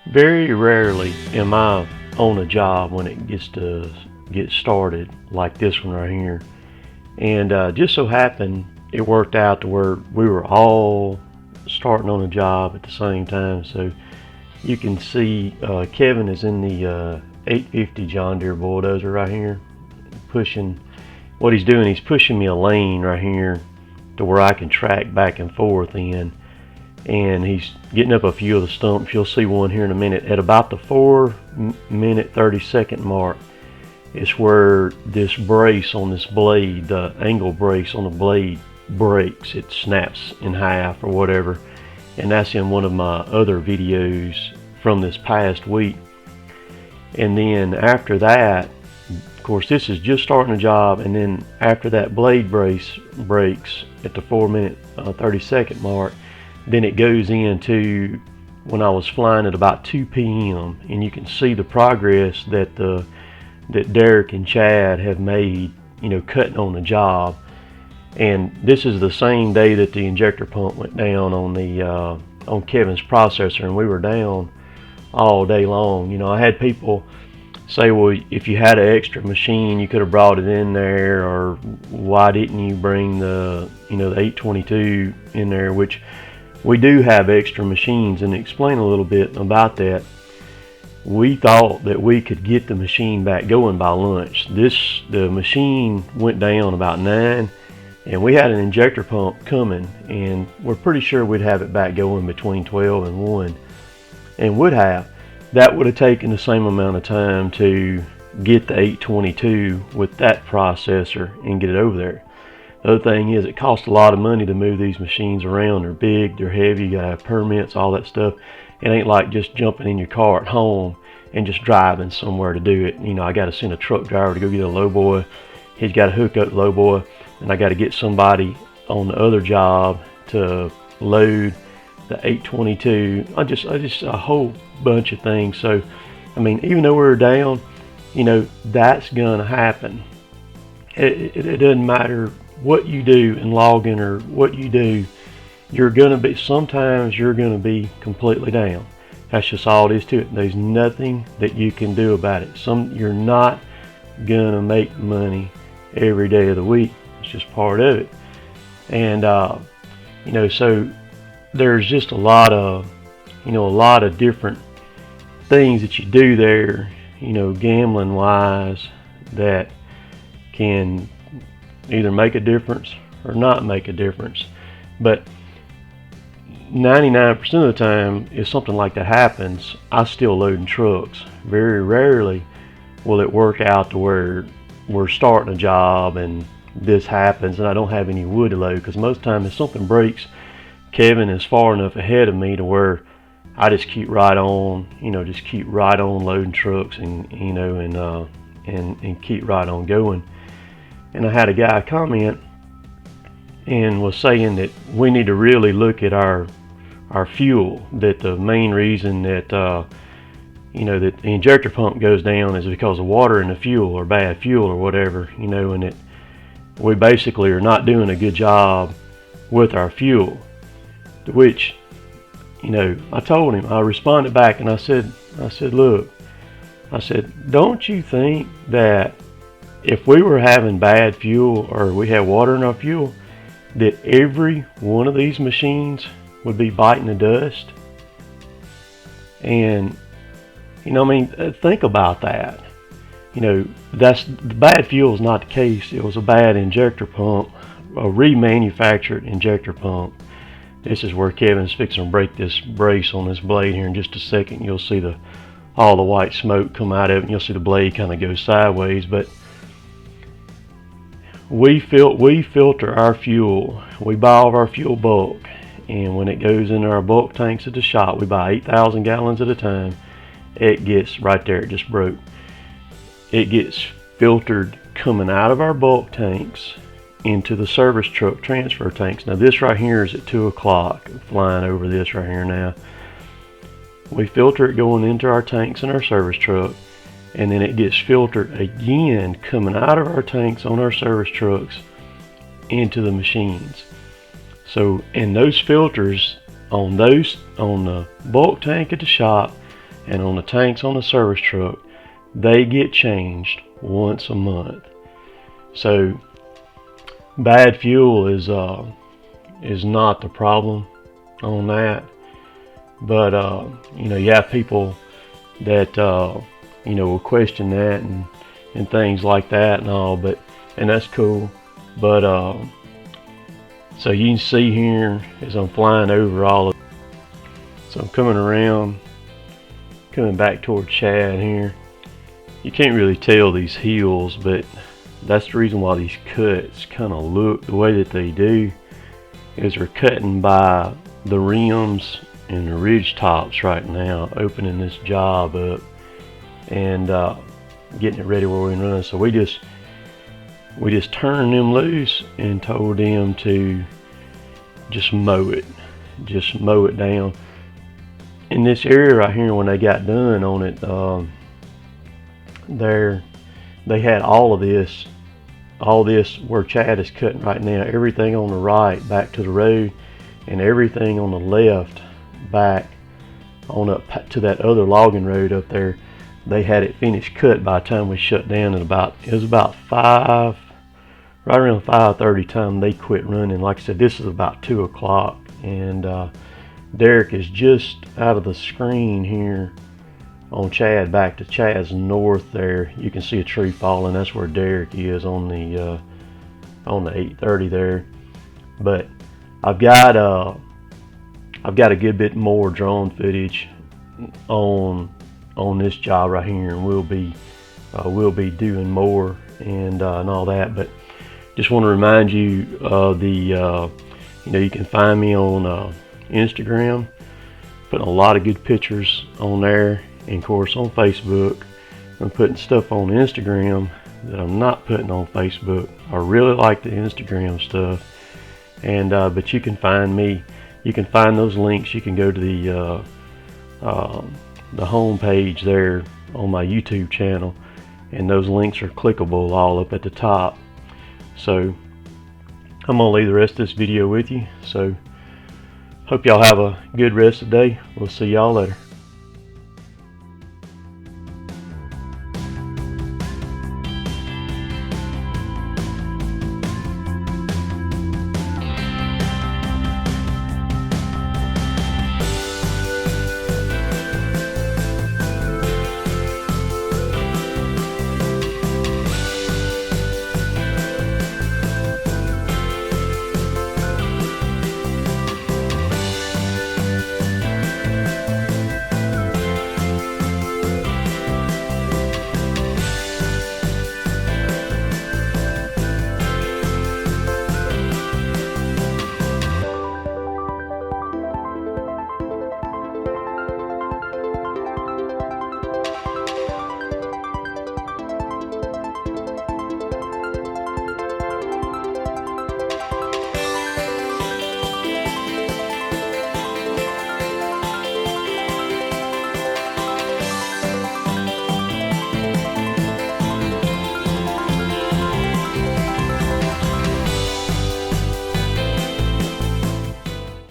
Very rarely am I on a job when it gets to get started like this one right here. And just so happened it worked out to where we were all starting on a job at the same time. So you can see Kevin is in the 850 John Deere Bulldozer right here, pushing. What he's doing, he's pushing me a lane right here to where I can track back and forth in, and he's getting up a few of the stumps. You'll see one here in a minute. At about the 4-minute 30-second mark is where this brace on this blade, the angle brace on the blade, breaks. It snaps in half or whatever, and that's in one of my other videos from this past week. And then after that, of course, this is just starting a job, and then after that blade brace breaks at the 4-minute 30-second mark, then it goes into when I was flying at about 2 p.m. and you can see the progress that Derek and Chad have made, cutting on the job. And this is the same day that the injector pump went down on Kevin's processor, and we were down all day long. I had people say, well, if you had an extra machine, you could have brought it in there, or why didn't you bring the 822 in there, which we do have extra machines. And to explain a little bit about that, we thought that we could get the machine back going by lunch. The machine went down about 9, and we had an injector pump coming, and we're pretty sure we'd have it back going between 12 and 1, and that would have taken the same amount of time to get the 822 with that processor and get it over there. The other thing is, it costs a lot of money to move these machines around. They're big, they're heavy, you gotta have permits, all that stuff. It ain't like just jumping in your car at home and just driving somewhere to do it. I gotta send a truck driver to go get a lowboy. He's gotta hook up the lowboy, and I gotta get somebody on the other job to load the 822. I just a whole bunch of things. So even though we're down, that's gonna happen. It doesn't matter what you do in logging or what you do, sometimes you're gonna be completely down. That's just all it is to it. There's nothing that you can do about it. You're not gonna make money every day of the week. It's just part of it. And so there's just a lot of different things that you do there, gambling wise, that can either make a difference or not make a difference. But 99% of the time, if something like that happens, I still loading trucks. Very rarely will it work out to where we're starting a job and this happens and I don't have any wood to load, because most of the time if something breaks, Kevin is far enough ahead of me to where I just keep right on, loading trucks and keep right on going. And I had a guy comment and was saying that we need to really look at our fuel. That the main reason that that the injector pump goes down is because of water in the fuel, or bad fuel, or whatever. And that we basically are not doing a good job with our fuel. To which, I told him, I responded back and I said, look, don't you think that if we were having bad fuel or we had water in our fuel, that every one of these machines would be biting the dust? And think about that. That's the bad fuel is not the case. It was a bad injector pump, a remanufactured injector pump. This is where Kevin's fixing to break this brace on this blade here in just a second. You'll see all the white smoke come out of it, and you'll see the blade kind of go sideways. But we filter our fuel. We buy all of our fuel bulk, and when it goes into our bulk tanks at the shop, we buy 8,000 gallons at a time. It gets right there, it just broke. It gets filtered coming out of our bulk tanks into the service truck transfer tanks. Now this right here is at 2 o'clock, flying over this right here now. We filter it going into our tanks in our service truck, and then it gets filtered again coming out of our tanks on our service trucks into the machines. So, and those filters on the bulk tank at the shop and on the tanks on the service truck, they get changed once a month. So bad fuel is not the problem on that, but you have people that will question that and things like that and all, and that's cool. But so you can see here as I'm flying over all of it. So I'm coming back toward Chad here. You can't really tell these hills, but that's the reason why these cuts kind of look the way that they do, is they're cutting by the rims and the ridge tops right now, opening this job up and getting it ready where we run. So we just turned them loose and told them to just mow it down. In this area right here, when they got done on it, they had all this where Chad is cutting right now, everything on the right back to the road, and everything on the left back on up to that other logging road up there. They had it finished cut by the time we shut down at it was about right around 5:30 time they quit running. Like I said, this is about 2 o'clock, and Derek is just out of the screen here on Chad, back to Chad's north there. You can see a tree falling. That's where Derek is on the 830 there. But I've got a good bit more drone footage on this job right here, and we'll be doing more and all that. But just want to remind you you can find me on Instagram, putting a lot of good pictures on there, and of course on Facebook. I'm putting stuff on Instagram that I'm not putting on Facebook. I really like the Instagram stuff, and but you can find me. You can find those links. You can go to the home page there on my YouTube channel, and those links are clickable all up at the top. So I'm gonna leave the rest of this video with you. So hope y'all have a good rest of the day. We'll see y'all later.